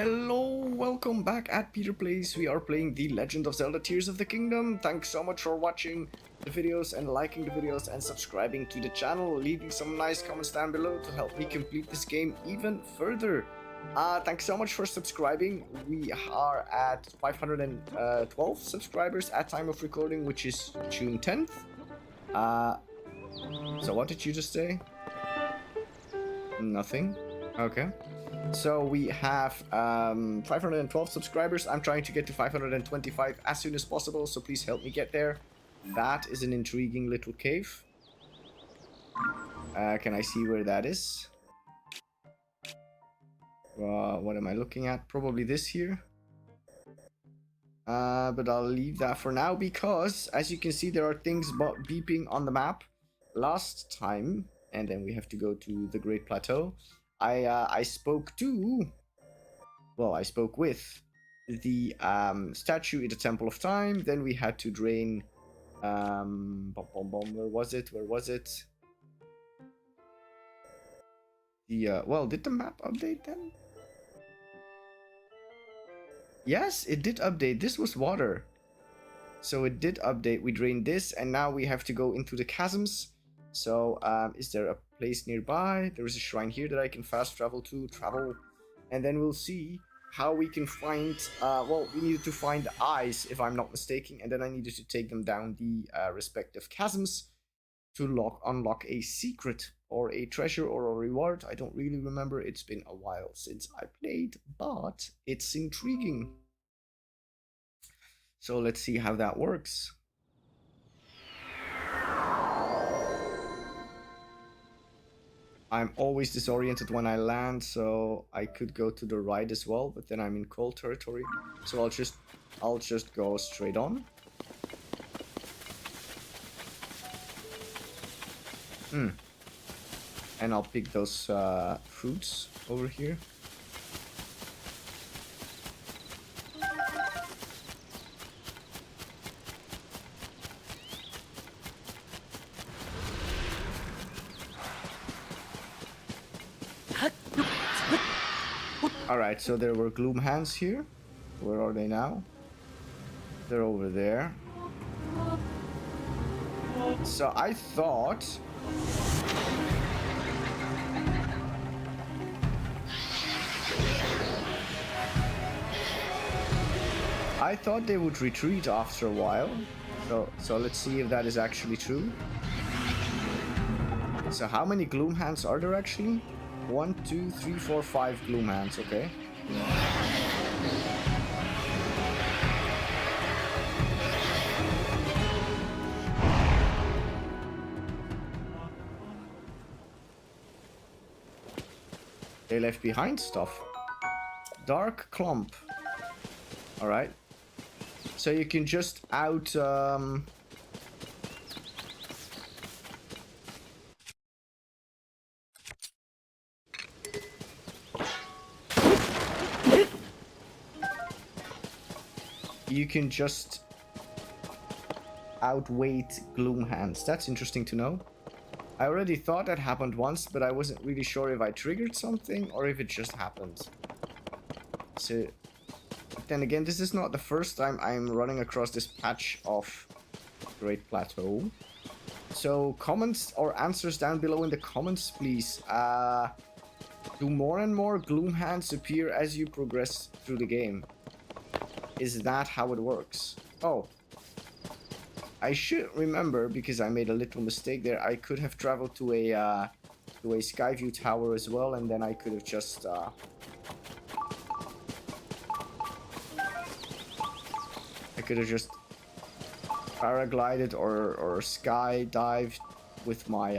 Hello, welcome back at Peter Plays. We are playing The Legend of Zelda Tears of the Kingdom. Thanks so much for watching the videos and liking the videos and subscribing to the channel, leaving some nice comments down below to help me complete this game even further. Thanks so much for subscribing. We are at 512 subscribers at time of recording, which is June 10th. So what did you just say? Nothing. Okay. So we have 512 subscribers. I'm trying to get to 525 as soon as possible, so please help me get there. That is an intriguing little cave. Can I see where that is? What am I looking at? Probably this here. But I'll leave that for now because, as you can see, there are things beeping on the map. Last time, and then we have to go to the Great Plateau. I spoke with the statue in the Temple of Time. Then we had to drain where was it? Did the map update then? Yes, it did update. This was water. So it did update. We drained this and now we have to go into the chasms. So, is there a place nearby? There is a shrine here that I can fast travel to. And then we'll see how we can find... we needed to find the eyes, if I'm not mistaken. And then I needed to take them down the respective chasms to unlock a secret or a treasure or a reward. I don't really remember. It's been a while since I played, but it's intriguing. So let's see how that works. I'm always disoriented when I land, so I could go to the right as well, but then I'm in cold territory. So I'll just go straight on. And I'll pick those fruits over here. Alright, so there were gloom hands here. Where are they now? They're over there. So I thought... they would retreat after a while. So let's see if that is actually true. So how many gloom hands are there actually? 1, 2, 3, 4, 5 gloom hands, okay. They left behind stuff. Dark clump. Alright. So you can just you can just outweight gloom hands. That's interesting to know. I already thought that happened once, but I wasn't really sure if I triggered something or if it just happened. So, then again, this is not the first time I'm running across this patch of Great Plateau. So, comments or answers down below in the comments, please. Do more and more gloom hands appear as you progress through the game? Is that how it works? Oh. I should remember, because I made a little mistake there, I could have traveled to a Skyview tower as well, and then I could have just... I could have just paraglided or skydived with my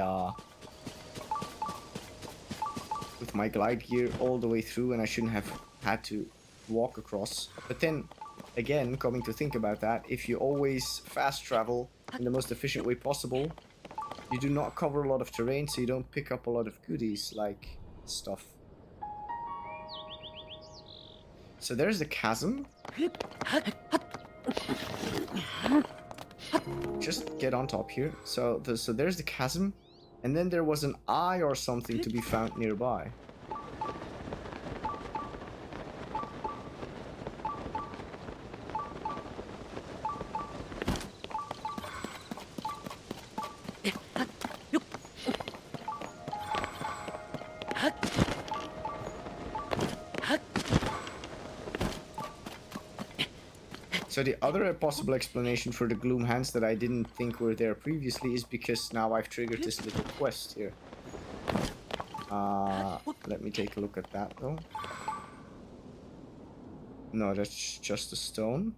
glide gear all the way through, and I shouldn't have had to walk across. But then again, coming to think about that, if you always fast travel in the most efficient way possible, you do not cover a lot of terrain, so you don't pick up a lot of goodies like stuff. So there's the chasm. Just get on top here. So there's the chasm, and then there was an eye or something to be found nearby. So the other possible explanation for the gloom hands that I didn't think were there previously is because now I've triggered this little quest here. Let me take a look at that though. No, that's just a stone.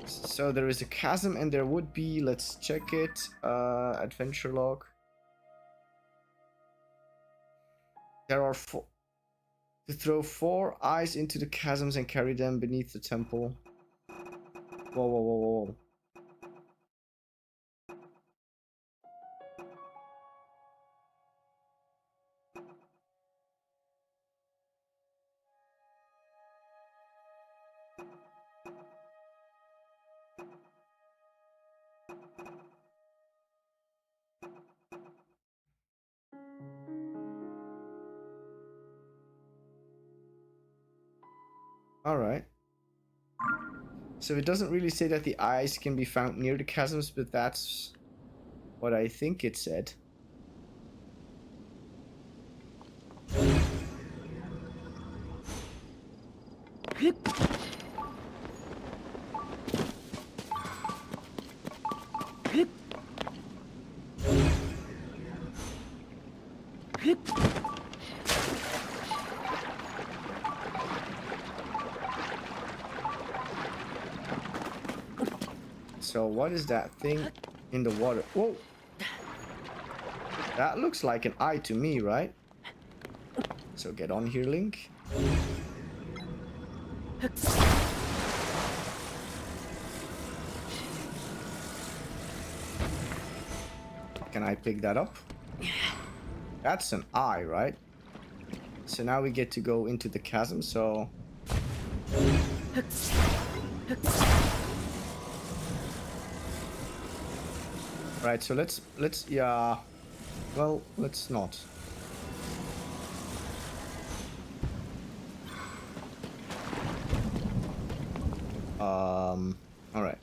So there is a chasm and there would be, let's check it, adventure log. There are four. To throw 4 eyes into the chasms and carry them beneath the temple. Whoa, whoa, whoa, whoa. Alright. So it doesn't really say that the eyes can be found near the chasms, but that's what I think it said. So what is that thing in the water? Whoa! That looks like an eye to me, right? So get on here, Link. Can I pick that up? That's an eye, right? So now we get to go into the chasm, so... Right, so let's, yeah... Well, let's not. Alright.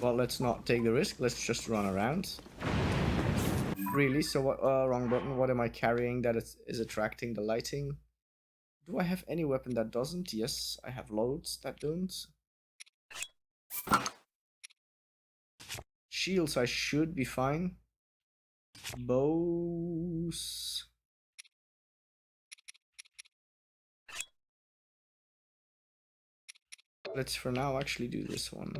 Well, let's not take the risk, let's just run around. Really? So what, wrong button. What am I carrying that is attracting the lighting? Do I have any weapon that doesn't? Yes, I have loads that don't. Shields, I should be fine. Bows. Let's for now actually do this one.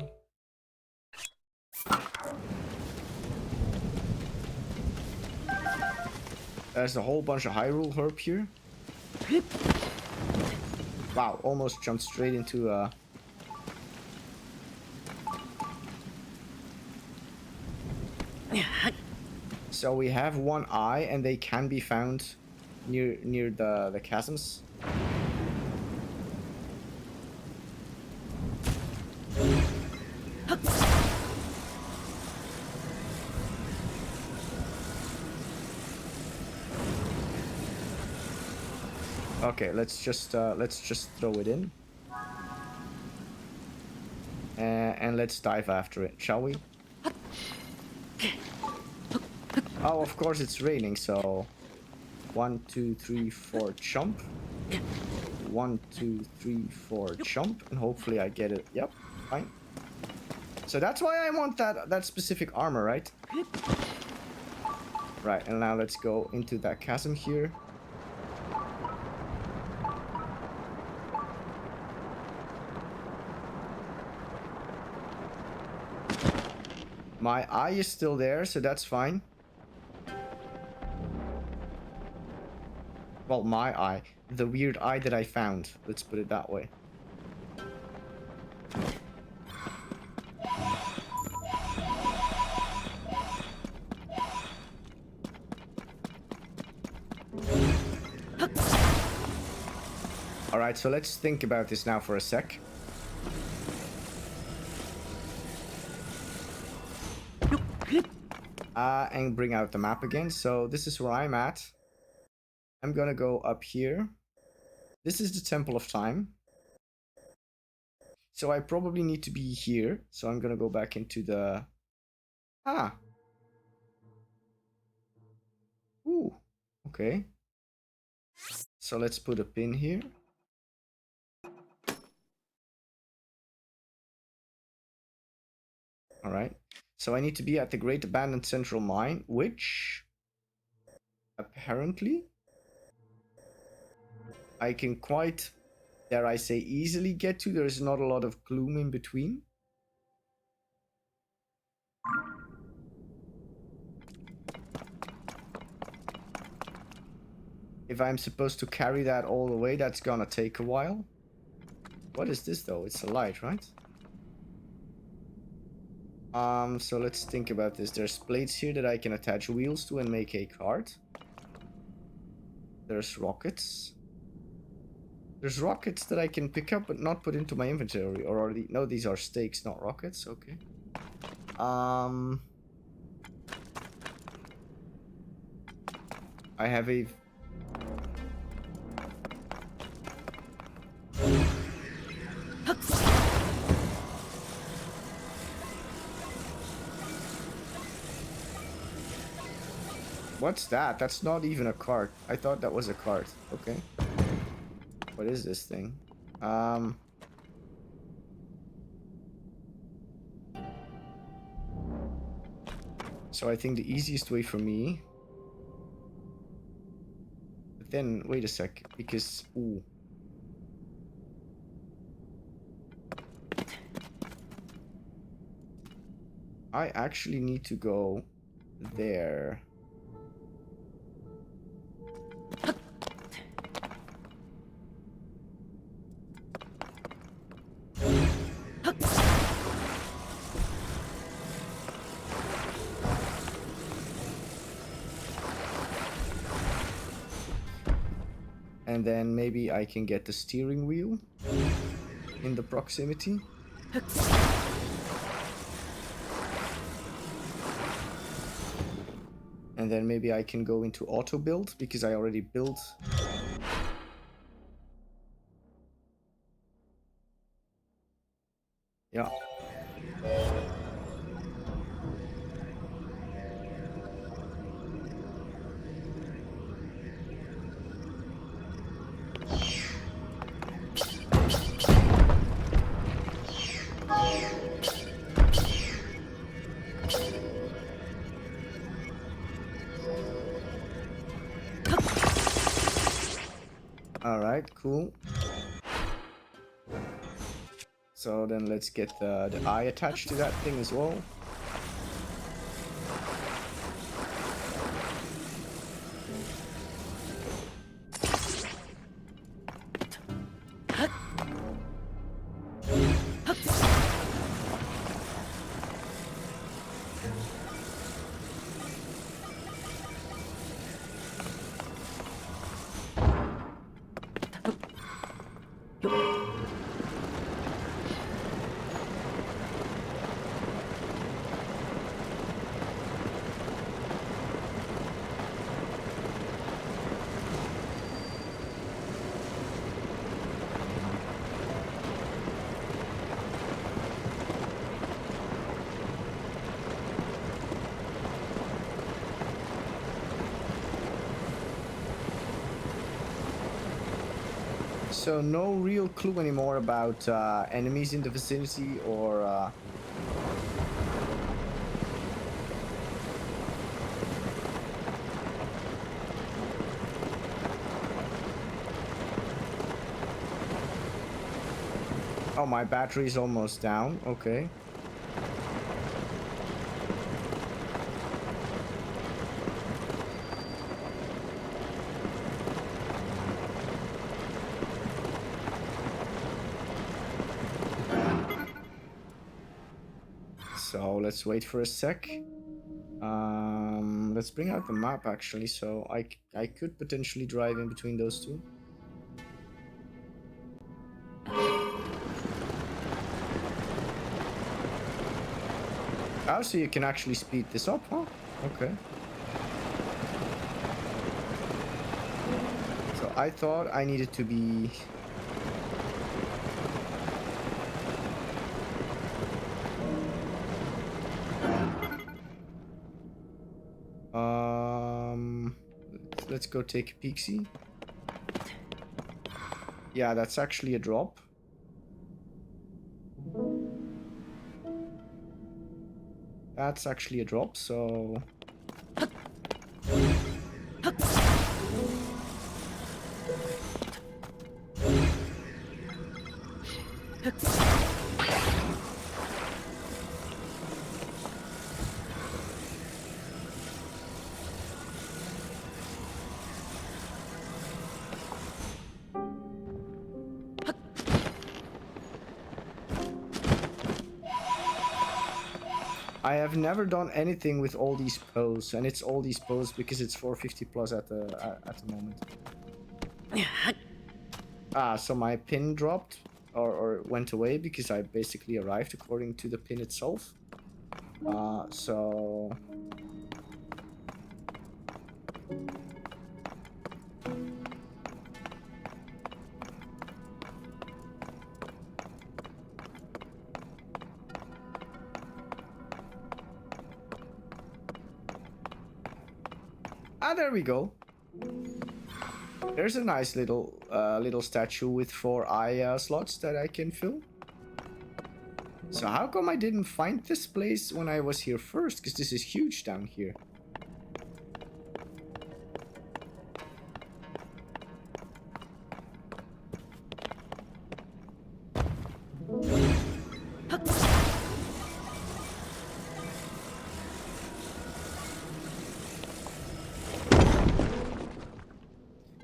There's a whole bunch of Hyrule herb here. Wow, almost jumped straight into So we have one eye and they can be found near the chasms. Okay, let's just throw it in. And let's dive after it, shall we? Oh, of course it's raining, so 1, 2, 3, 4, jump. 1, 2, 3, 4, jump, and hopefully I get it. Yep, fine. So that's why I want that specific armor, right? Right, and now let's go into that chasm here. My eye is still there, so that's fine. Well, my eye. The weird eye that I found. Let's put it that way. Alright, so let's think about this now for a sec. And bring out the map again. So this is where I'm at. I'm gonna go up here. This is the Temple of Time. So I probably need to be here. So I'm gonna go back into the... Ah. Ooh. Okay. So let's put a pin here. Alright. So I need to be at the Great Abandoned Central Mine, which apparently I can quite, dare I say, easily get to. There is not a lot of gloom in between. If I'm supposed to carry that all the way, that's gonna take a while. What is this though? It's a light, right? So let's think about this. There's plates here that I can attach wheels to and make a cart. There's rockets. There's rockets that I can pick up but not put into my inventory. Or are no, these are stakes, not rockets. Okay. I have a... What's that? That's not even a cart. I thought that was a cart. Okay. What is this thing? So I think the easiest way for me... But then, wait a sec. Because... Ooh. I actually need to go there. And then maybe I can get the steering wheel in the proximity. And then maybe I can go into auto build because I already built. Yeah. Alright, cool. So then let's get the eye attached to that thing as well. So no real clue anymore about enemies in the vicinity or... Oh, my battery's almost down. Okay. So let's wait for a sec. Let's bring out the map actually, so I could potentially drive in between those two. Oh, so you can actually speed this up, huh? Okay. So I thought I needed to be... Let's go take a peek-see. Yeah, that's actually a drop. That's actually a drop, so... I have never done anything with all these poes, and it's all these poes because it's 450 plus at the moment. So my pin dropped or went away because I basically arrived according to the pin itself. So there we go. There's a nice little statue with 4 eye slots that I can fill. So how come I didn't find this place when I was here first? Because this is huge down here.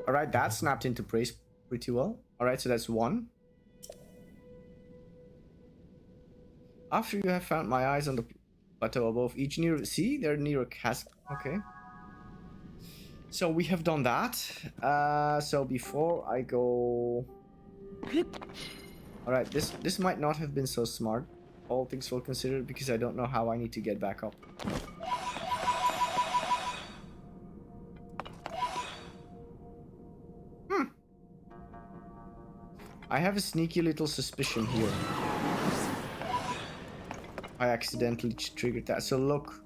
Alright, that snapped into place pretty well. Alright, so that's 1. After you have found my eyes on the plateau above each near... See? They're near a chasm. Okay. So we have done that. So before I go... Alright, this might not have been so smart. All things well considered, because I don't know how I need to get back up. I have a sneaky little suspicion here. I accidentally triggered that. So look.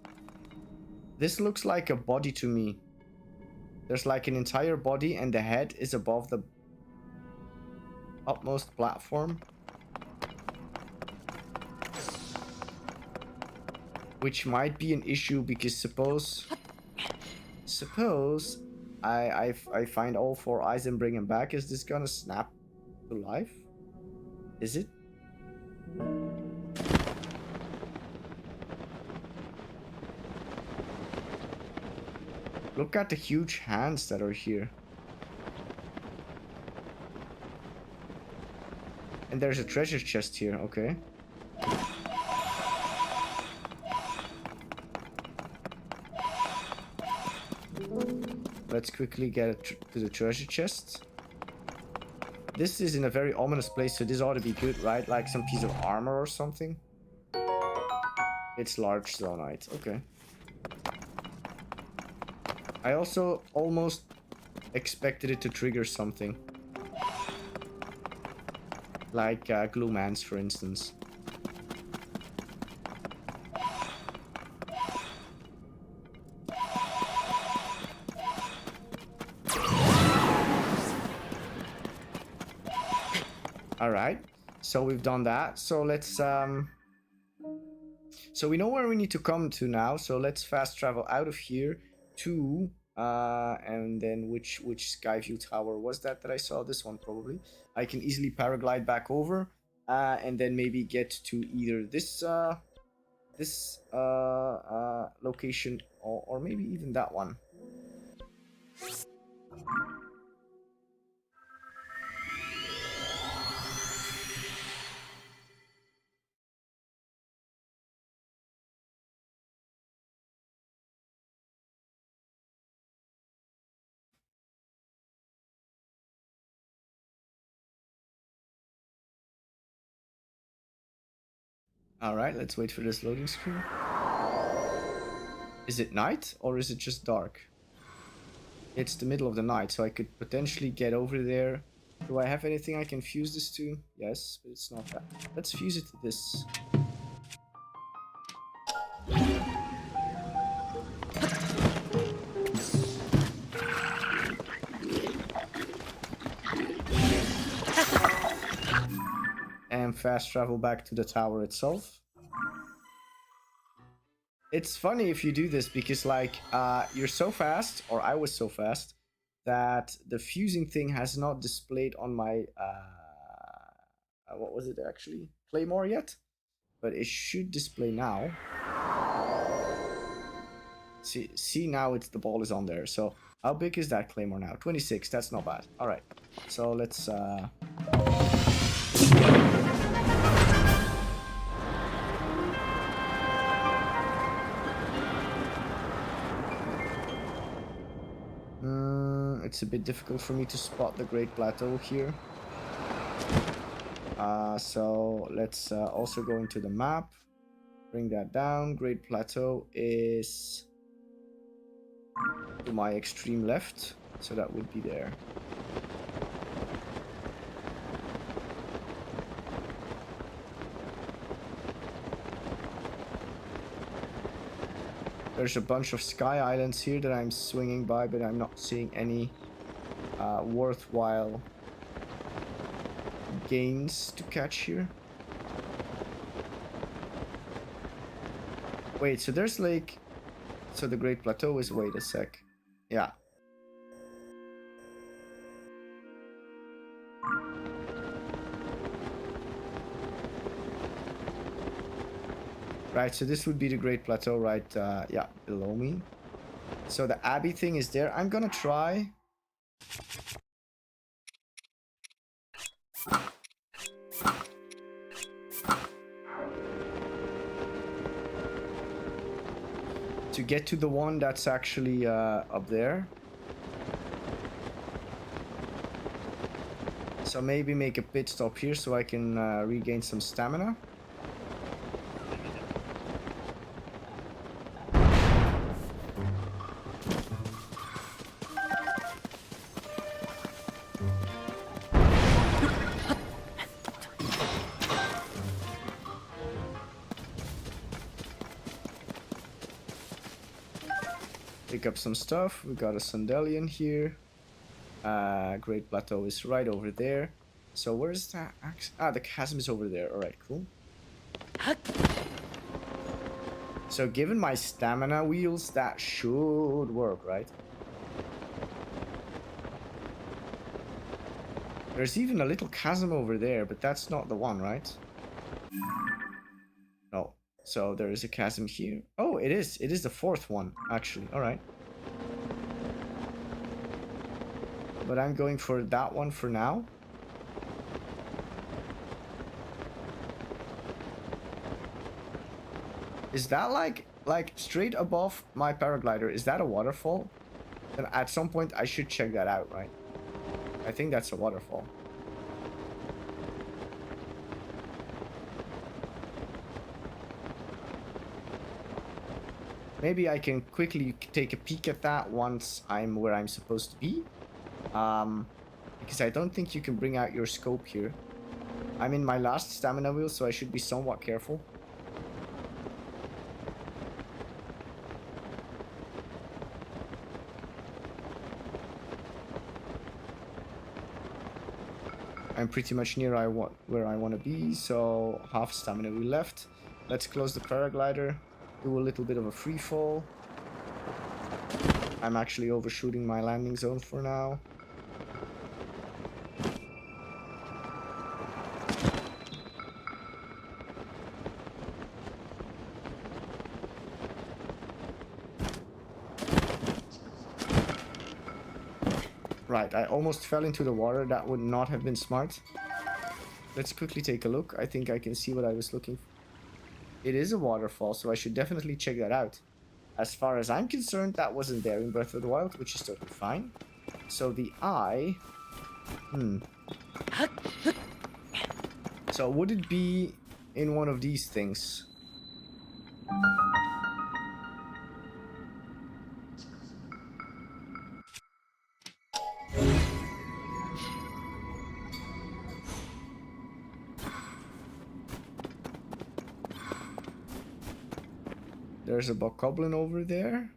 This looks like a body to me. There's like an entire body and the head is above the upmost platform. Which might be an issue because suppose I find all 4 eyes and bring him back. Is this gonna snap to life? Is it? Look at the huge hands that are here. And there's a treasure chest here, okay. Let's quickly get to the treasure chest. This is in a very ominous place, so this ought to be good, right? Like some piece of armor or something. It's large zonaite, okay. I also almost expected it to trigger something. Like gloom ants, for instance. Alright, so we've done that. So let's so we know where we need to come to now, so let's fast travel out of here to and then which Skyview tower was that I saw? This one probably. I can easily paraglide back over and then maybe get to either this location or maybe even that one. Alright, let's wait for this loading screen. Is it night or is it just dark? It's the middle of the night, so I could potentially get over there. Do I have anything I can fuse this to? Yes, but it's not that. Let's fuse it to this. And fast travel back to the tower itself. It's funny if you do this because like you're so fast, or I was so fast, that the fusing thing has not displayed on my what was it actually? Claymore yet? But it should display now. See now it's the ball is on there. So how big is that Claymore now? 26, that's not bad. Alright. So let's it's a bit difficult for me to spot the Great Plateau here. So let's also go into the map. Bring that down. Great Plateau is to my extreme left. So that would be there. There's a bunch of sky islands here that I'm swinging by, but I'm not seeing any worthwhile gains to catch here. Wait, so there's like... So the Great Plateau is... Wait a sec. Yeah. Right, so this would be the Great Plateau right, yeah, below me. So the Abbey thing is there. I'm gonna try... to get to the one that's actually up there. So maybe make a pit stop here so I can regain some stamina. Pick up some stuff. We got a Sandalian here. Great Plateau is right over there. So where's that axe? Ah, the chasm is over there. Alright, cool. So given my stamina wheels, that should work, right? There's even a little chasm over there, but that's not the one, right? No. So there is a chasm here. Oh, it is. It is the fourth one, actually. Alright. But I'm going for that one for now. Is that like straight above my paraglider? Is that a waterfall? Then at some point I should check that out, right? I think that's a waterfall. Maybe I can quickly take a peek at that once I'm where I'm supposed to be. Because I don't think you can bring out your scope here. I'm in my last stamina wheel, so I should be somewhat careful. I'm pretty much near where I want to be, so half stamina wheel left. Let's close the paraglider, do a little bit of a free fall. I'm actually overshooting my landing zone for now. Right, I almost fell into the water. That would not have been smart. Let's quickly take a look. I think I can see what I was looking for. It is a waterfall, so I should definitely check that out. As far as I'm concerned, that wasn't there in Breath of the Wild, which is totally fine. So the eye... So would it be in one of these things? There's a bokoblin over there.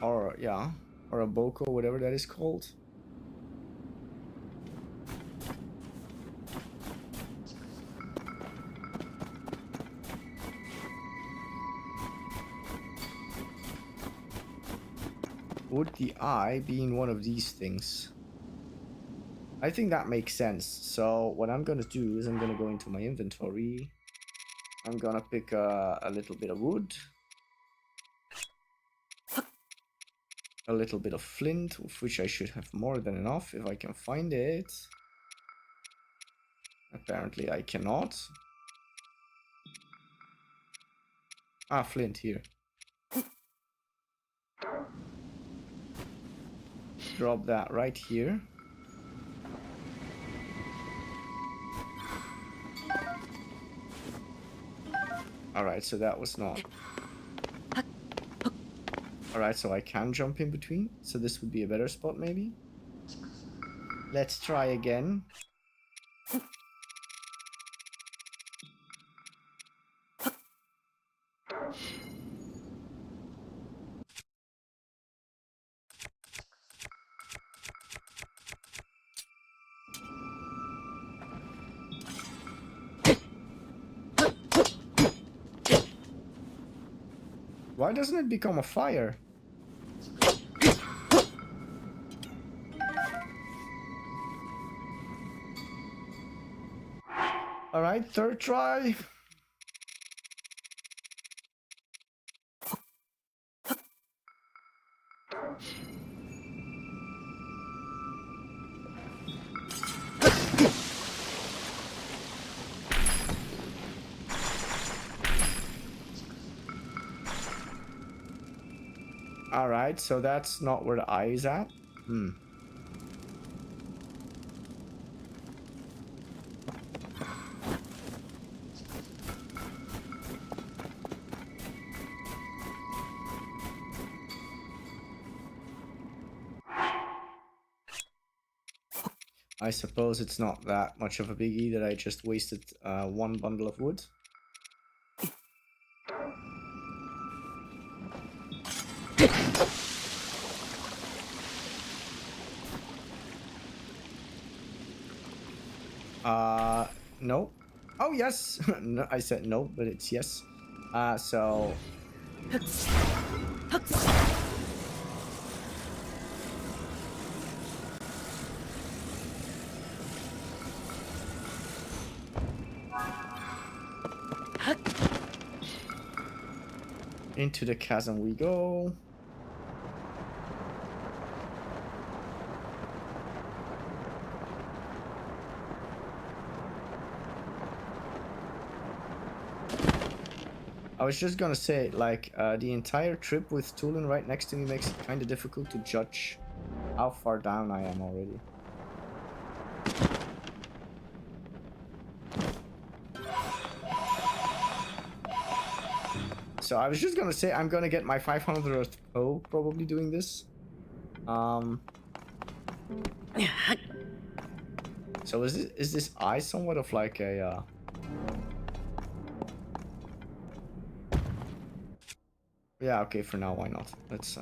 Or, yeah. Or a boko, whatever that is called. Would the eye be in one of these things? I think that makes sense. So what I'm gonna do is I'm gonna go into my inventory. I'm gonna pick a little bit of wood. A little bit of flint, of which I should have more than enough if I can find it. Apparently I cannot. Ah, flint here. Drop that right here. Alright, so that was not... Alright, so I can jump in between. So this would be a better spot, maybe. Let's try again. Why doesn't it become a fire? Alright, third try. Alright, so that's not where the eye is at. I suppose it's not that much of a biggie that I just wasted one bundle of wood. No. Oh, yes. No, I said no, but it's yes. So... Into the chasm we go. I was just gonna say, like, the entire trip with Tulin right next to me makes it kind of difficult to judge how far down I am already. So I was just gonna say I'm gonna get my 500th poe probably doing this. So is this eye somewhat of like a yeah, okay, for now, why not? Let's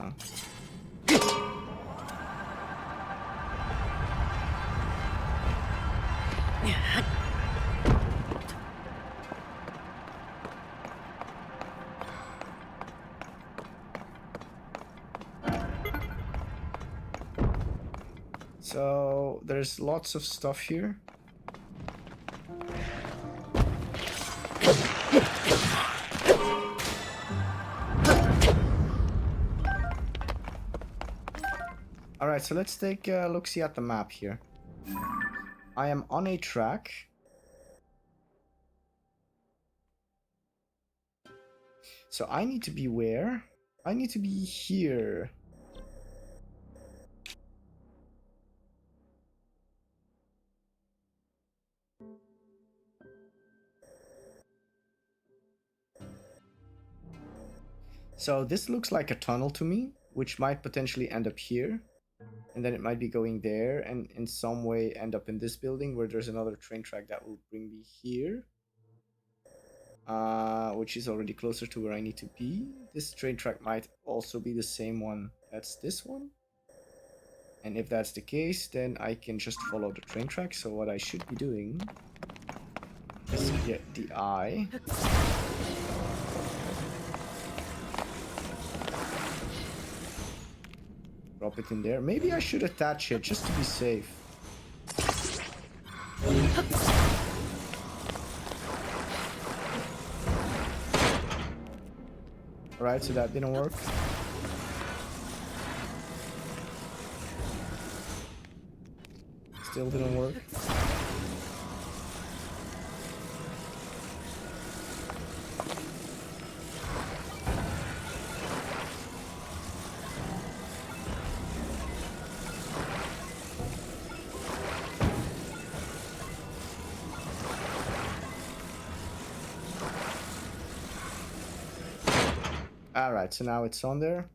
So there's lots of stuff here. Alright, so let's take a look-see at the map here. I am on a track. So I need to be where? I need to be here. So this looks like a tunnel to me, which might potentially end up here. And then it might be going there and in some way end up in this building where there's another train track that will bring me here. Which is already closer to where I need to be. This train track might also be the same one as this one. And if that's the case, then I can just follow the train track. So what I should be doing is get the eye. Drop it in there. Maybe I should attach it just to be safe. Alright, so that didn't work. Still didn't work. Alright, so now it's on there.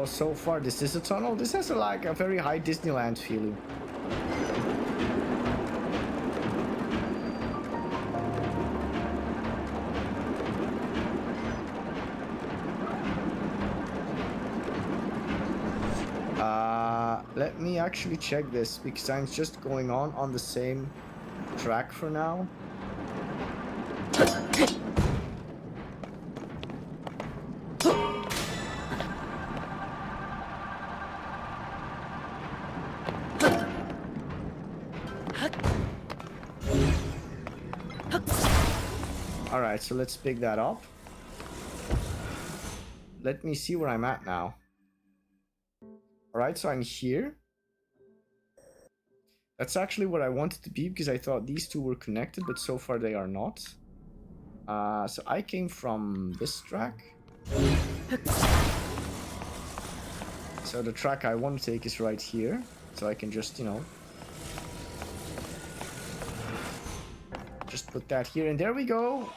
So far this is a tunnel. This has like a very high Disneyland feeling. Let me actually check this because I'm just going on the same track for now. Alright, so let's pick that up. Let me see where I'm at now. Alright, so I'm here. That's actually what I wanted to be because I thought these two were connected, but so far they are not. So I came from this track. So the track I want to take is right here. So I can just, you know, just put that here, and there we go.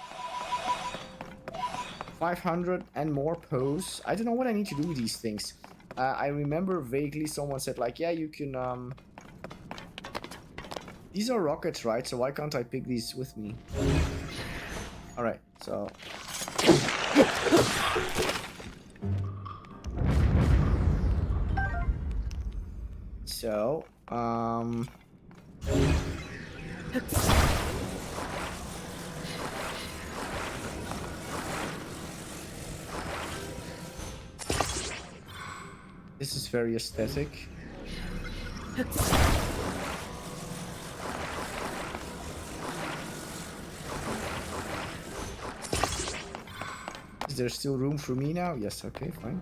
500 and more poes. I don't know what I need to do with these things. I remember vaguely someone said like, yeah, you can, these are rockets, right? So why can't I pick these with me? Alright, so... So, this is very aesthetic. Is there still room for me now? Yes, okay, fine.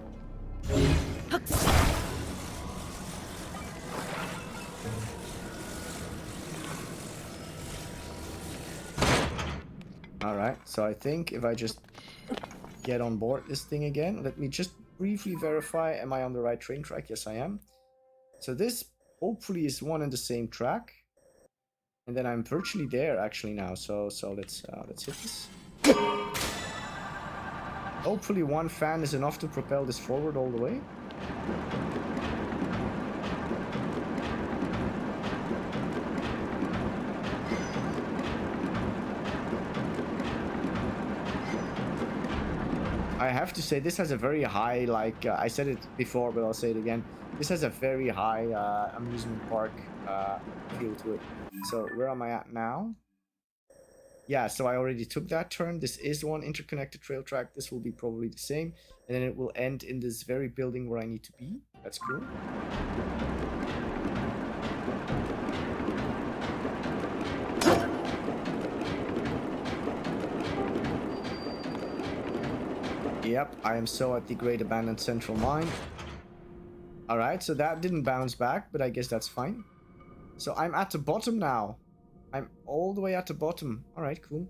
Alright, so I think if I just get on board this thing again, let me just briefly verify, am I on the right train track? Yes, I am. So this hopefully is one and the same track. And then I'm virtually there actually now, so let's hit this. Hopefully one fan is enough to propel this forward all the way. I have to say this has a very high, like, I said it before, but I'll say it again. This has a very high amusement park feel to it. So where am I at now? Yeah, so I already took that turn. This is one interconnected trail track. This will be probably the same. And then it will end in this very building where I need to be. That's cool. Yep, I am so at the Great Abandoned Central Mine. Alright, so that didn't bounce back, but I guess that's fine. So I'm at the bottom now. I'm all the way at the bottom. Alright, cool.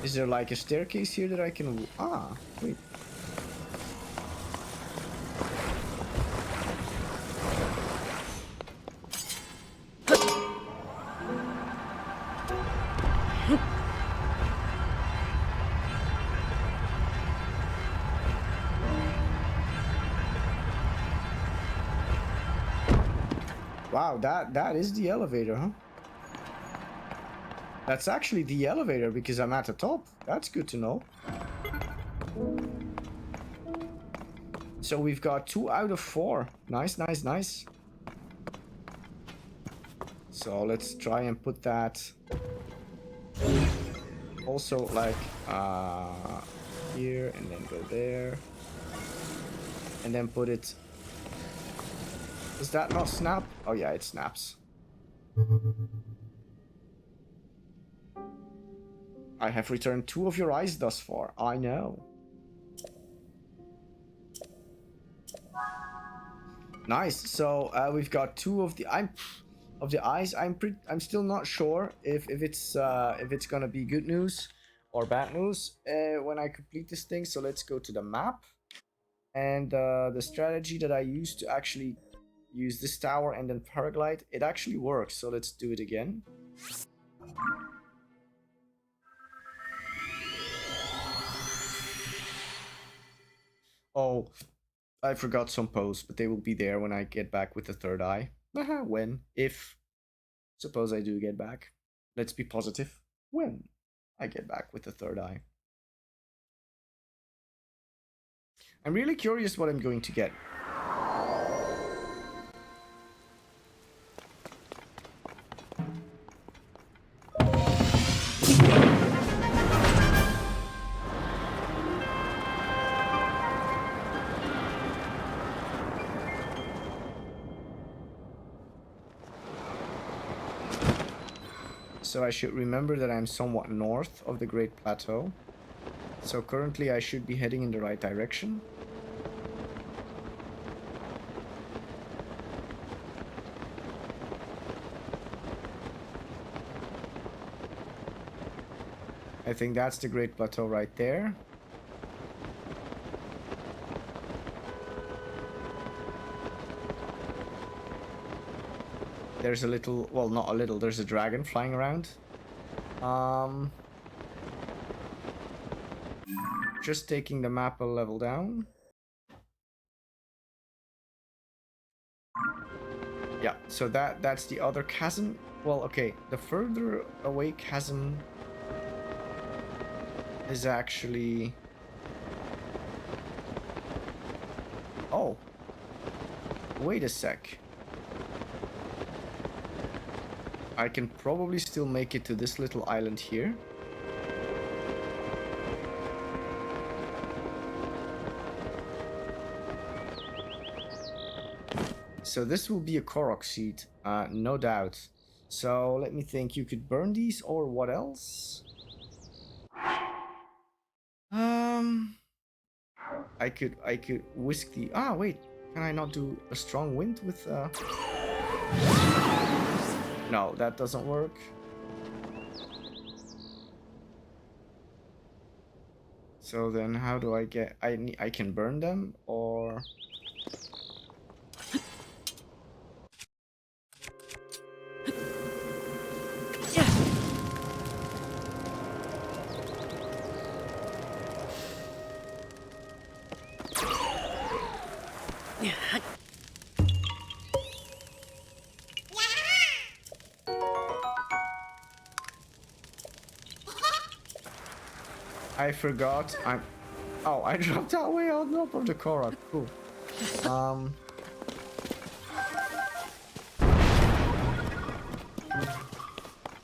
Is there like a staircase here that I can... Ah, wait. Wow, that is the elevator, huh? That's actually the elevator because I'm at the top. That's good to know. So we've got 2 out of 4. Nice, nice, nice. So let's try and put that also like here and then go there. And then put it... Does that not snap? Oh yeah, it snaps. I have returned 2 of your eyes thus far. I know. Nice. So we've got 2 of the eyes. I'm still not sure if it's gonna be good news or bad news when I complete this thing. So let's go to the map, and the strategy that I used to actually use this tower and then paraglide, it actually works. So let's do it again. Oh, I forgot some posts, but they will be there when I get back with the third eye. When? If. Suppose I do get back. Let's be positive. When I get back with the third eye. I'm really curious what I'm going to get. So I should remember that I'm somewhat north of the Great Plateau. So currently I should be heading in the right direction. I think that's the Great Plateau right there. There's a little, well, not a little, there's a dragon flying around. Just taking the map a level down. Yeah, so that's the other chasm. Well, okay, the further away chasm is actually... Oh. Wait a sec. I can probably still make it to this little island here. So this will be a Korok seed, no doubt. So let me think, you could burn these or what else? I could whisk the... Ah, wait, can I not do a strong wind with... No, that doesn't work. So then how do I get... I can burn them or... I forgot. Oh, I dropped that way on top of the Korok. Cool.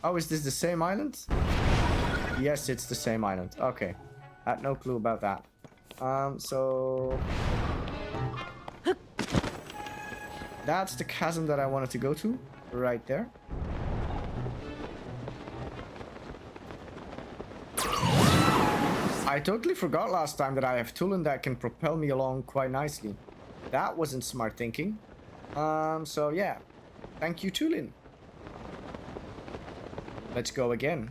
Oh, is this the same island? Yes, it's the same island. Okay. Had no clue about that. So... That's the chasm that I wanted to go to. Right there. I totally forgot last time that I have Tulin that can propel me along quite nicely. That wasn't smart thinking. So yeah. Thank you, Tulin. Let's go again.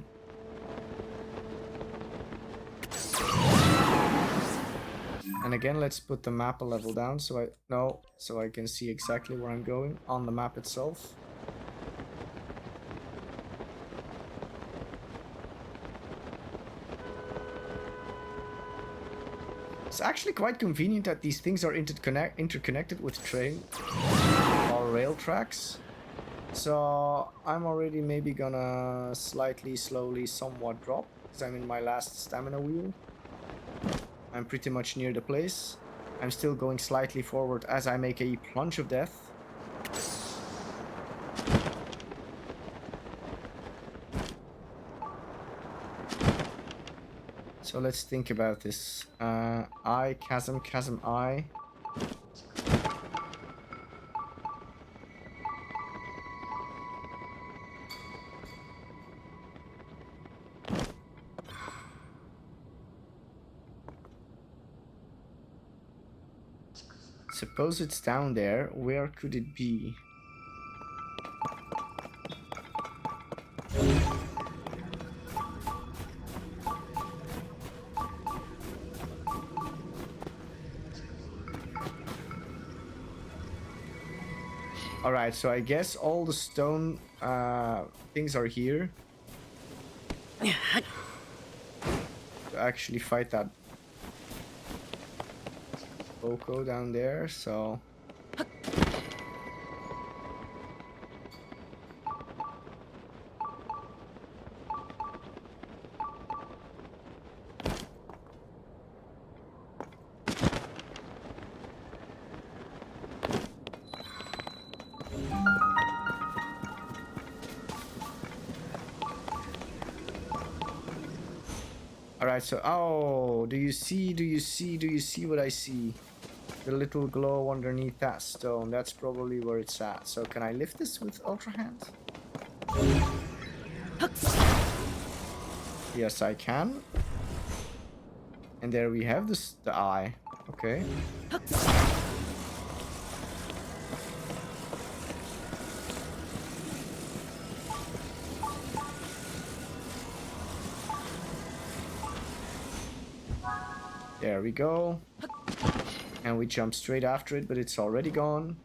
And again, let's put the map a level down so I can see exactly where I'm going on the map itself. It's actually quite convenient that these things are interconnected with train or rail tracks. So I'm already maybe gonna slightly, slowly, somewhat drop because I'm in my last stamina wheel. I'm pretty much near the place. I'm still going slightly forward as I make a plunge of death. So let's think about this. I, chasm, chasm, I. Suppose it's down there. Where could it be? Alright, so I guess all the stone things are here. To actually fight that Boko down there, so... Alright, so... Oh, do you see what I see? The little glow underneath that stone. That's probably where it's at. So can I lift this with Ultra Hand? Yes, I can. And there we have this, the eye. Okay. There we go. And we jump straight after it, but it's already gone.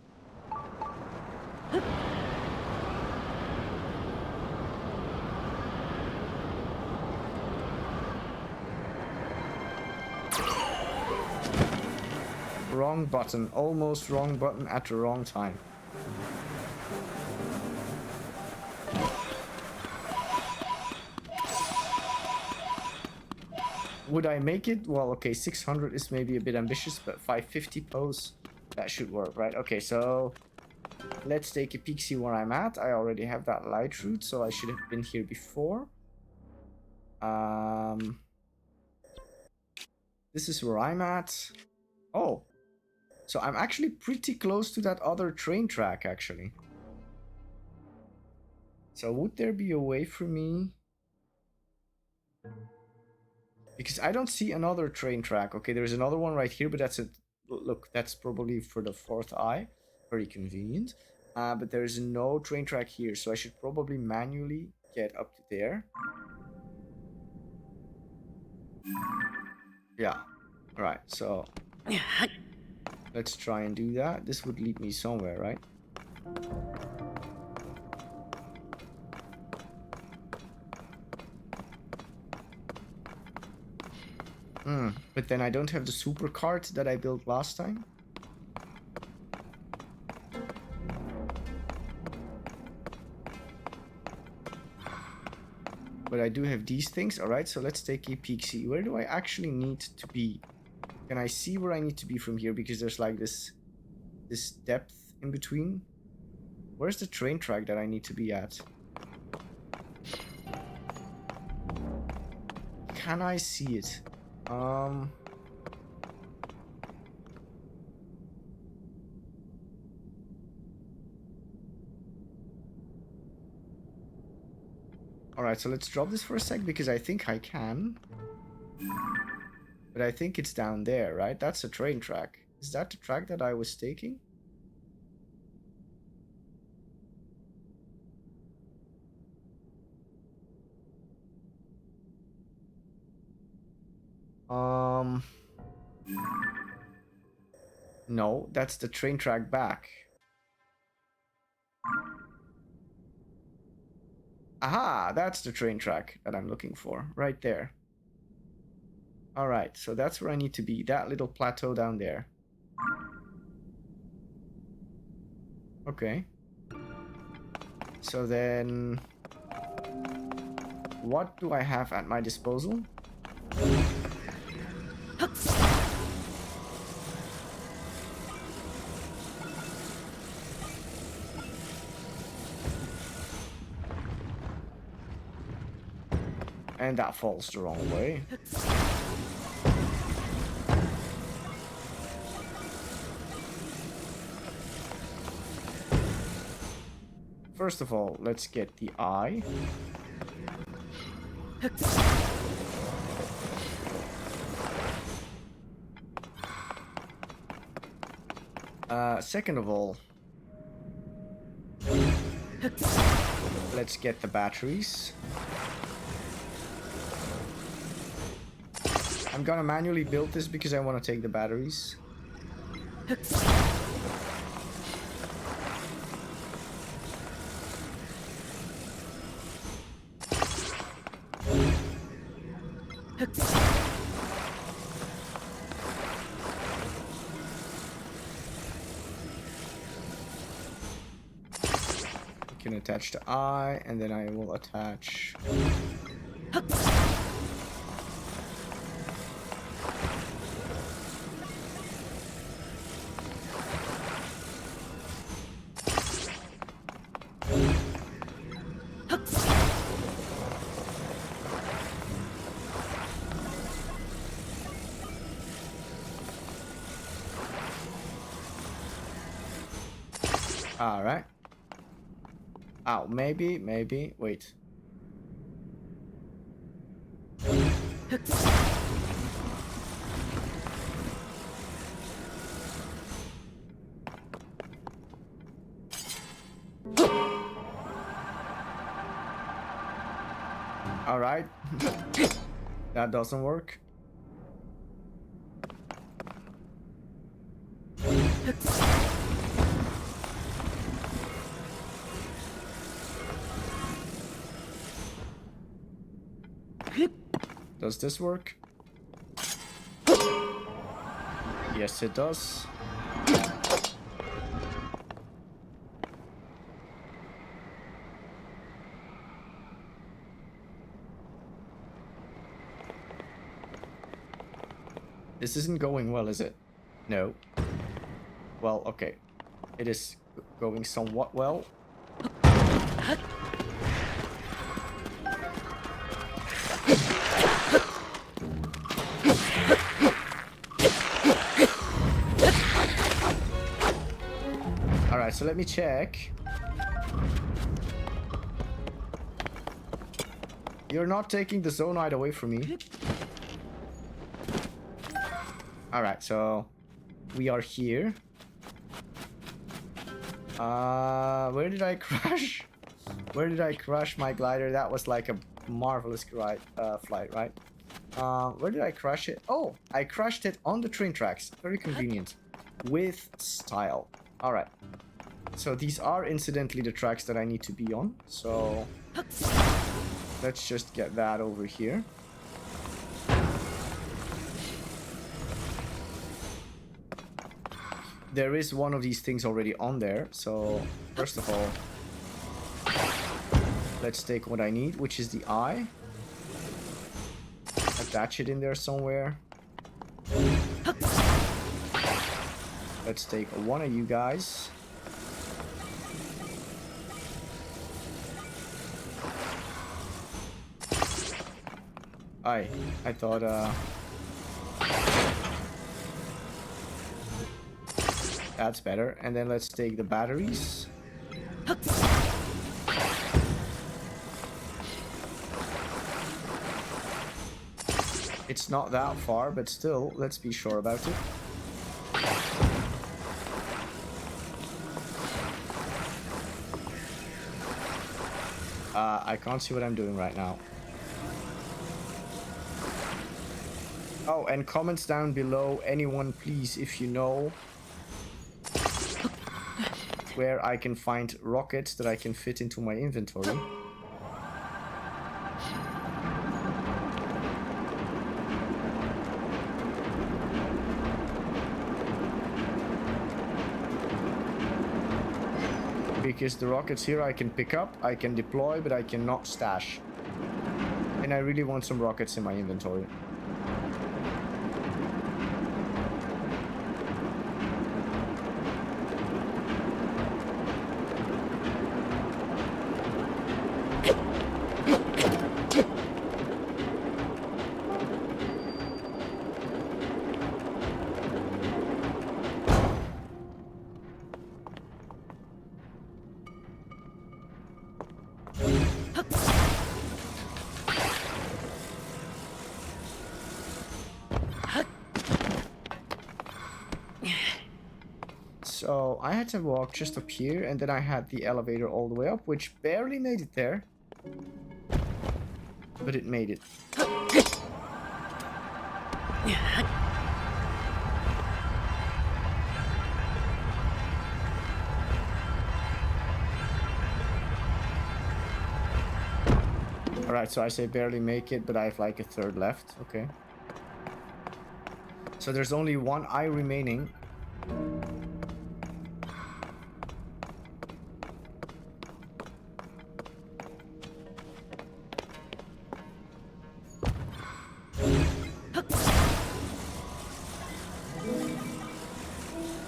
Wrong button. Almost wrong button at the wrong time. Would I make it? Well, okay, 600 is maybe a bit ambitious, but 550 pose, that should work, right? Okay, so let's take a peek, see where I'm at. I already have that light route, so I should have been here before. This is where I'm at. Oh, so I'm actually pretty close to that other train track, actually. So would there be a way for me? Because I don't see another train track. Okay, there's another one right here, but that's it. Look, that's probably for the fourth eye. Very convenient. But there's no train track here, so I should probably manually get up to there. Yeah. Alright, so let's try and do that. This would lead me somewhere, right? But then I don't have the super cart that I built last time. But I do have these things. Alright, so let's take a peek. See, where do I actually need to be? Can I see where I need to be from here? Because there's like this depth in between. Where's the train track that I need to be at? Can I see it? Alright, so let's drop this for a sec because I think I can. But I think it's down there, right? That's a train track. Is that the track that I was taking? No, that's the train track back. Aha, that's the train track that I'm looking for, right there. Alright, so that's where I need to be, that little plateau down there. Okay. So then, what do I have at my disposal? And that falls the wrong way. First of all, let's get the eye. Second of all, let's get the batteries. I'm gonna manually build this because I want to take the batteries. Can attach the eye, and then I will attach all right. Oh, maybe, wait. All right. That doesn't work. Does this work? Yes, it does. This isn't going well, is it? No. Well, okay. It is going somewhat well. Alright, so let me check. You're not taking the zonoid away from me. Alright, so we are here. Where did I crash? Where did I crash my glider? That was like a marvelous flight, right? Where did I crash it? Oh, I crashed it on the train tracks. Very convenient. With style. Alright. So these are incidentally the tracks that I need to be on. So let's just get that over here. There is one of these things already on there. So first of all, let's take what I need, which is the eye. Attach it in there somewhere. Let's take one of you guys. I thought that's better. And then let's take the batteries. It's not that far, but still, let's be sure about it. I can't see what I'm doing right now. Oh, and comments down below, anyone please, if you know where I can find rockets that I can fit into my inventory. because the rockets here I can pick up, I can deploy, but I cannot stash. And I really want some rockets in my inventory. So I had to walk just up here, and then I had the elevator all the way up, which barely made it there. But it made it. Alright, so I say barely make it, but I have like a third left. Okay. So there's only one eye remaining.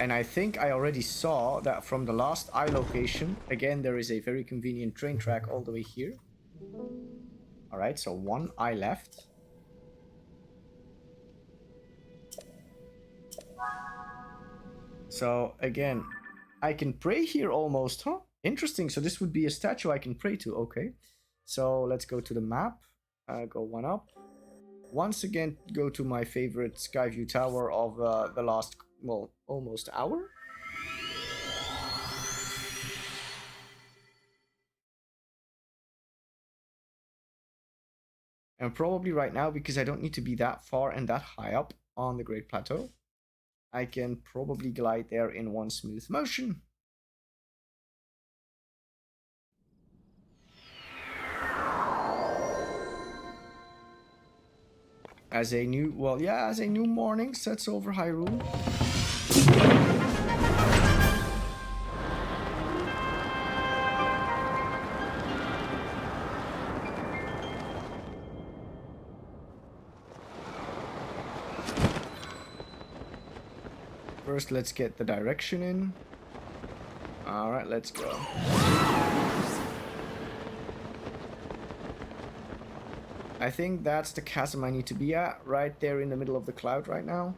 And I think I already saw that from the last eye location. Again, there is a very convenient train track all the way here. Alright, so one eye left. So again, I can pray here almost, huh? Interesting, so this would be a statue I can pray to, okay. So let's go to the map, go one up. Once again, go to my favorite Skyview Tower of the last, well, almost hour. And probably right now, because I don't need to be that far and that high up on the Great Plateau, I can probably glide there in one smooth motion. As a new, well, yeah, as a new morning sets over Hyrule. First, let's get the direction in. Alright, let's go. I think that's the chasm I need to be at, right there in the middle of the cloud right now.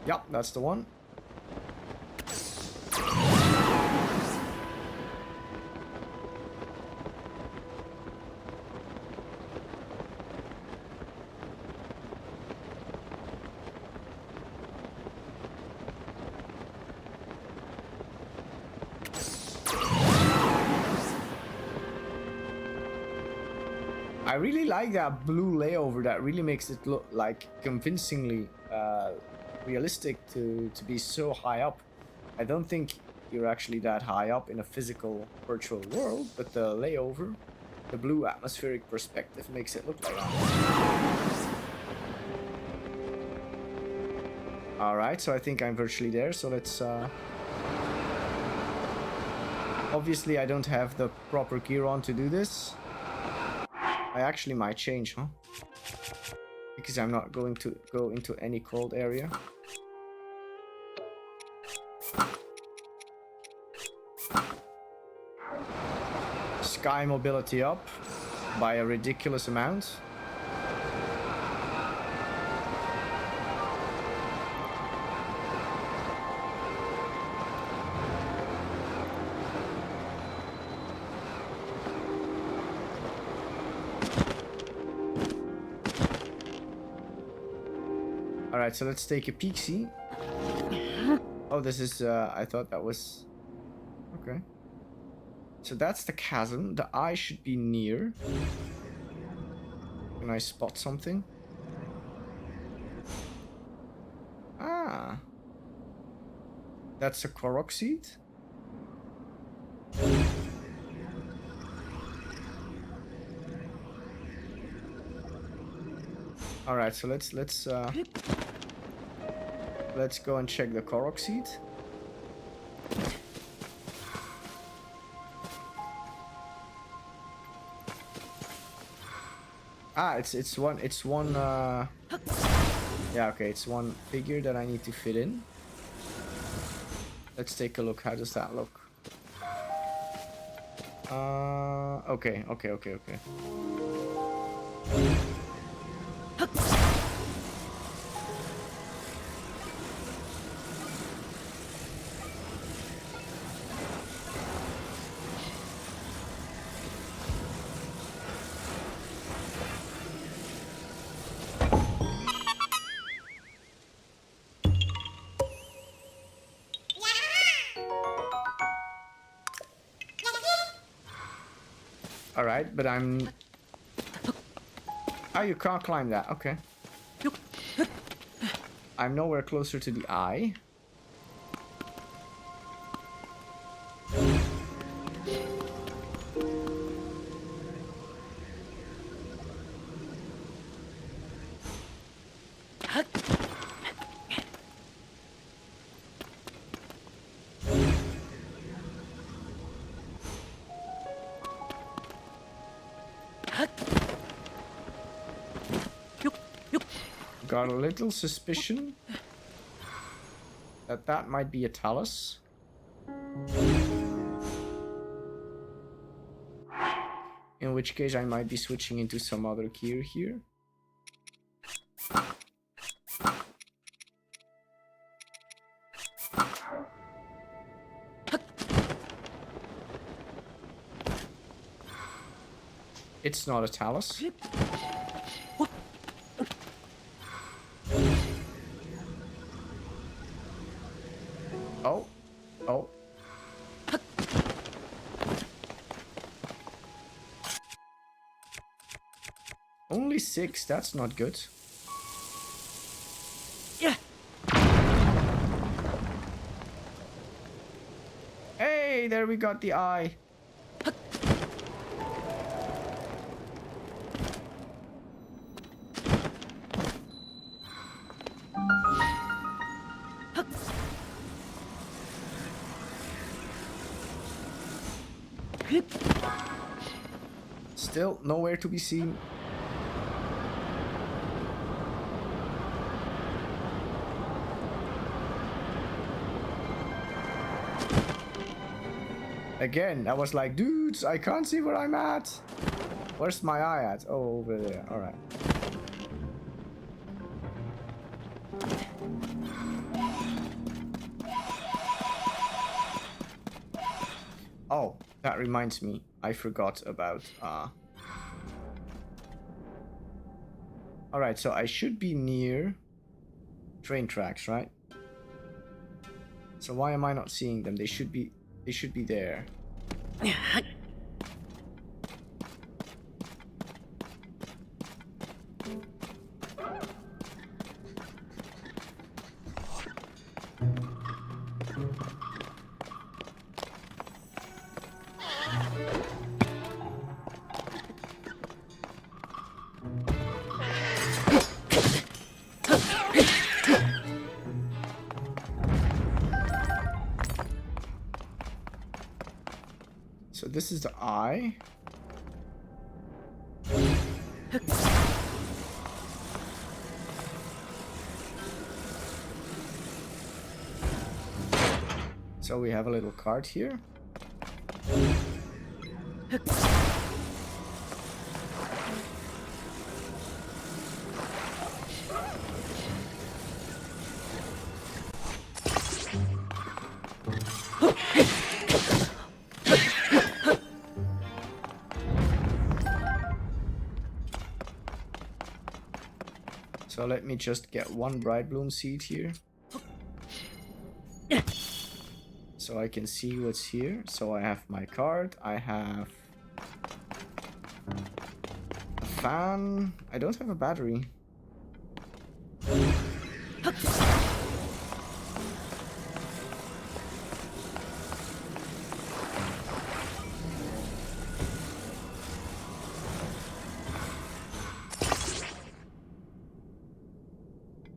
Yep, that's the one. I really like that blue layover. That really makes it look like convincingly realistic to be so high up. I don't think you're actually that high up in a physical virtual world, but the layover, the blue atmospheric perspective makes it look like that. Alright, so I think I'm virtually there, so let's... Obviously I don't have the proper gear on to do this. I actually might change, huh? Because I'm not going to go into any cold area. Sky mobility up by a ridiculous amount. Alright, so let's take a peek-see. Oh, this is, I thought that was... Okay. So that's the chasm. The eye should be near. Can I spot something? Ah. That's a Korok seed? Alright, so let's Let's go and check the Korok seed. Ah, it's one yeah, okay, it's one figure that I need to fit in. Let's take a look. How does that look? Okay. Alright, but I'm... Oh, you can't climb that. Okay. I'm nowhere closer to the eye. Got a little suspicion that that might be a talus. In which case I might be switching into some other gear here. It's not a talus. Oh. Oh. Only 6, that's not good. Yeah. Hey, there we got the eye. Still nowhere to be seen. Again, I was like, dudes, I can't see where I'm at. Where's my eye at? Oh, over there. All right. Oh, that reminds me. I forgot about... Alright, so I should be near train tracks, right? So why am I not seeing them? They should be there. So this is the eye. So we have a little card here. So let me just get one bright bloom seed here. So I can see what's here. So I have my card. I have a fan. I don't have a battery.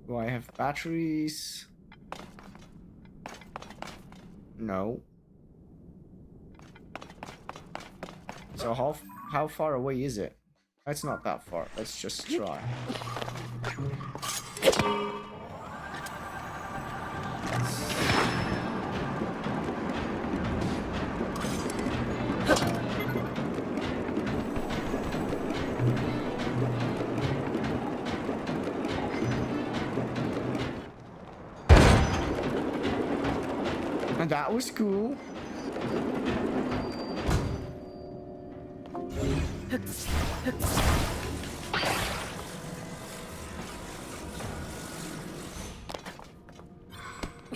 Do I have batteries? No. So how far away is it? It's not that far. Let's just try. And that was cool.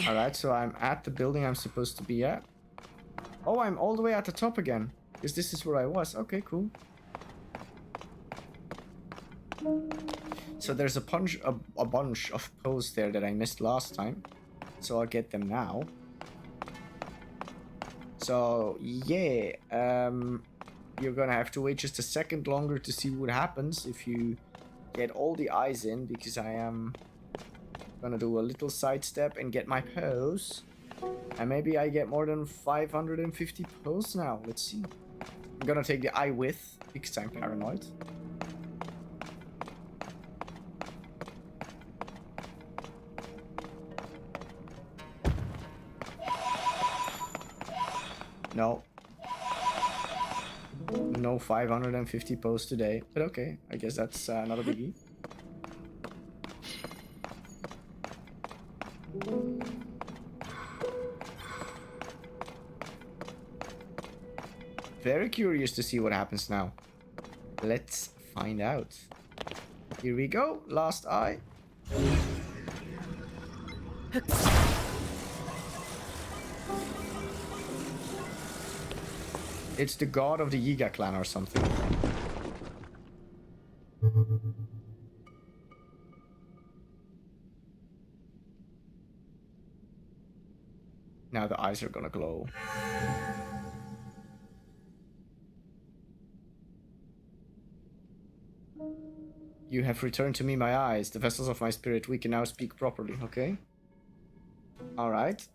Alright, so I'm at the building I'm supposed to be at. Oh, I'm all the way at the top again. Because this is where I was. Okay, cool. So there's a bunch of poes there that I missed last time. So I'll get them now. So, yeah. You're gonna have to wait just a second longer to see what happens if you get all the eyes in. Because I am gonna do a little sidestep and get my poes. And maybe I get more than 550 poes now. Let's see. I'm gonna take the eye with because I'm paranoid. No. No 550 poes today. But okay, I guess that's not a biggie. Very curious to see what happens now. Let's find out. Here we go. Last eye. It's the god of the Yiga clan or something. Now the eyes are gonna glow. You have returned to me my eyes, the vessels of my spirit. We can now speak properly, okay? Alright.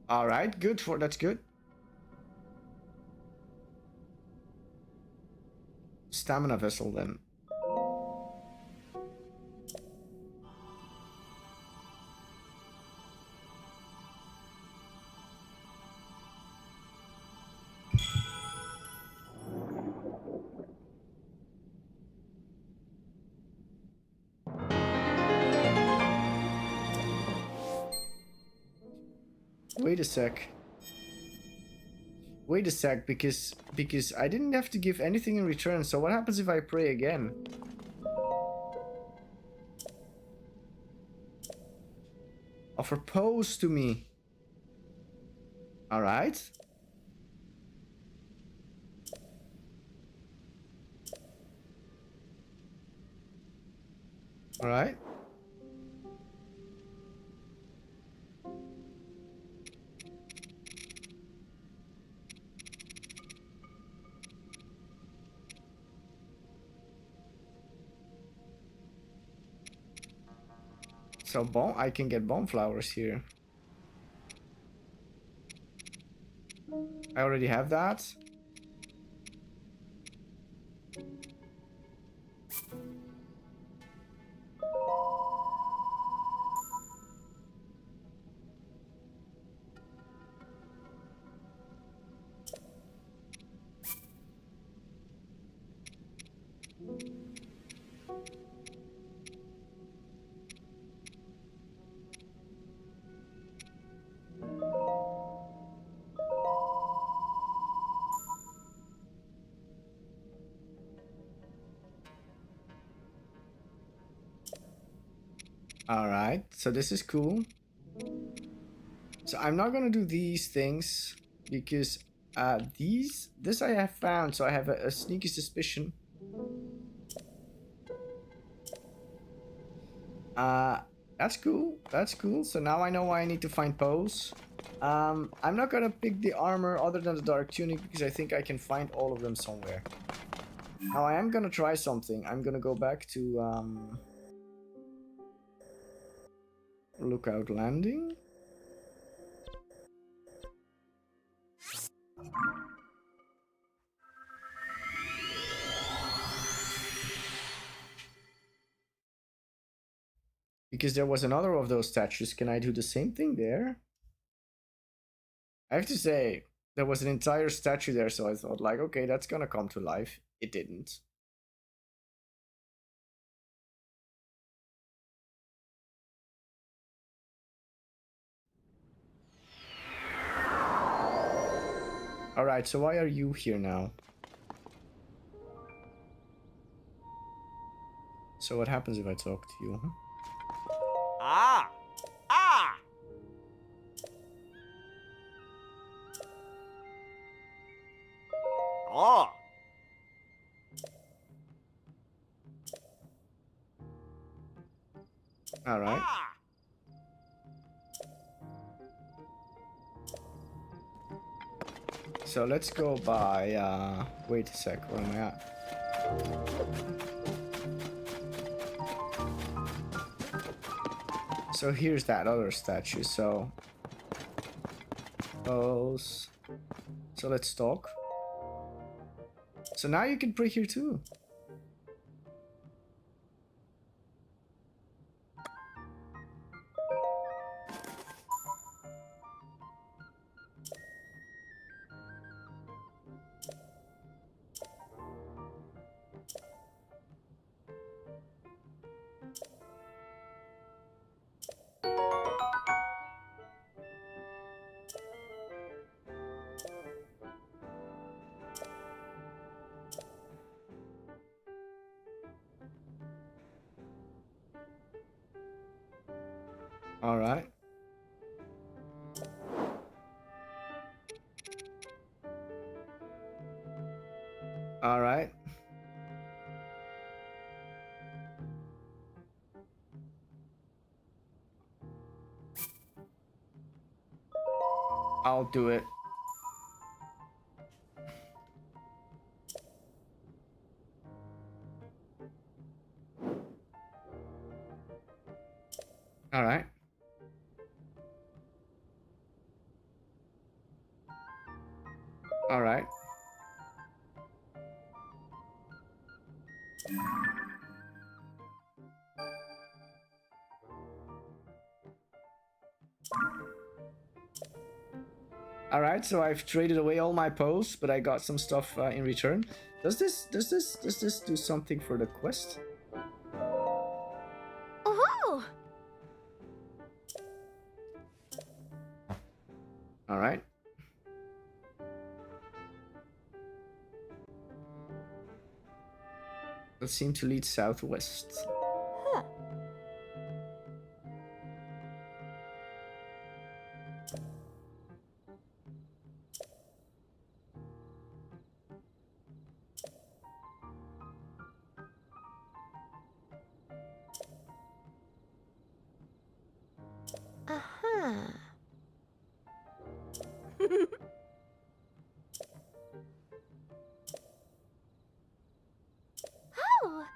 Alright, good for that's good. Stamina vessel then. Wait a sec. Wait a sec, because I didn't have to give anything in return, so what happens if I pray again? Offer poes to me. Alright. Alright. So I can get bomb flowers here. I already have that. Alright, so this is cool. So I'm not gonna do these things because this I have found, so I have a sneaky suspicion. That's cool. That's cool. So now I know why I need to find poes. I'm not gonna pick the armor other than the dark tunic because I think I can find all of them somewhere. Now I am gonna try something. I'm gonna go back to Lookout landing. Because there was another of those statues. Can I do the same thing there? I have to say, there was an entire statue there, so I thought, like, okay, that's gonna come to life. It didn't. Alright, so why are you here now? So what happens if I talk to you, huh? Ah! Ah! Oh! Alright. Ah! So let's go by, wait a sec, where am I at? So here's that other statue, so... Pose. So let's talk. So now you can pray here too. Alright. Alright. I'll do it. Alright. Alright. Alright, so I've traded away all my posts, but I got some stuff in return. Does this do something for the quest? Oh! Alright. That seemed to lead southwest. Huh. Uh-huh. Oh!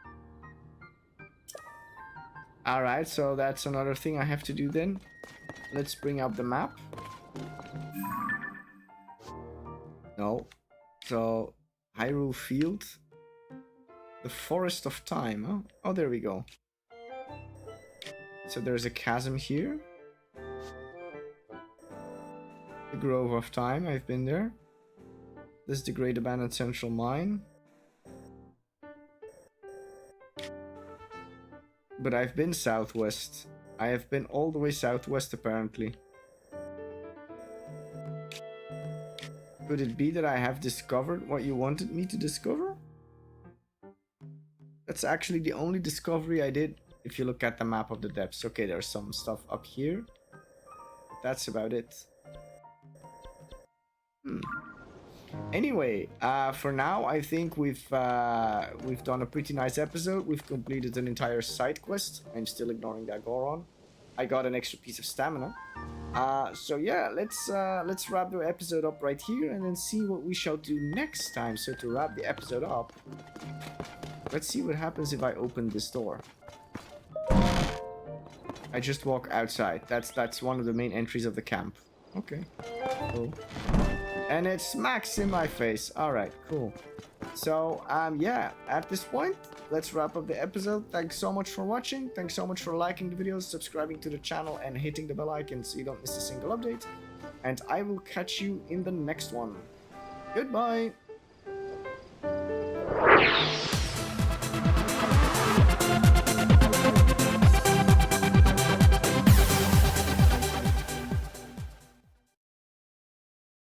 Alright, so that's another thing I have to do then. Let's bring up the map. No. So, Hyrule Field. The Forest of Time, huh? Oh, there we go. So there's a chasm here. The Grove of Time, I've been there. This is the Great Abandoned Central Mine. But I've been southwest. I have been all the way southwest, apparently. Could it be that I have discovered what you wanted me to discover? That's actually the only discovery I did, if you look at the map of the depths. Okay, there's some stuff up here. But that's about it. Anyway, for now, I think we've done a pretty nice episode. We've completed an entire side quest. I'm still ignoring that Goron. I got an extra piece of stamina. So yeah, let's wrap the episode up right here and then see what we shall do next time. So to wrap the episode up, let's see what happens if I open this door. I just walk outside. That's one of the main entries of the camp. Okay. Cool. And it smacks in my face. Alright, cool. So, yeah, at this point, let's wrap up the episode. Thanks so much for watching. Thanks so much for liking the videos, subscribing to the channel, and hitting the bell icon so you don't miss a single update. And I will catch you in the next one. Goodbye!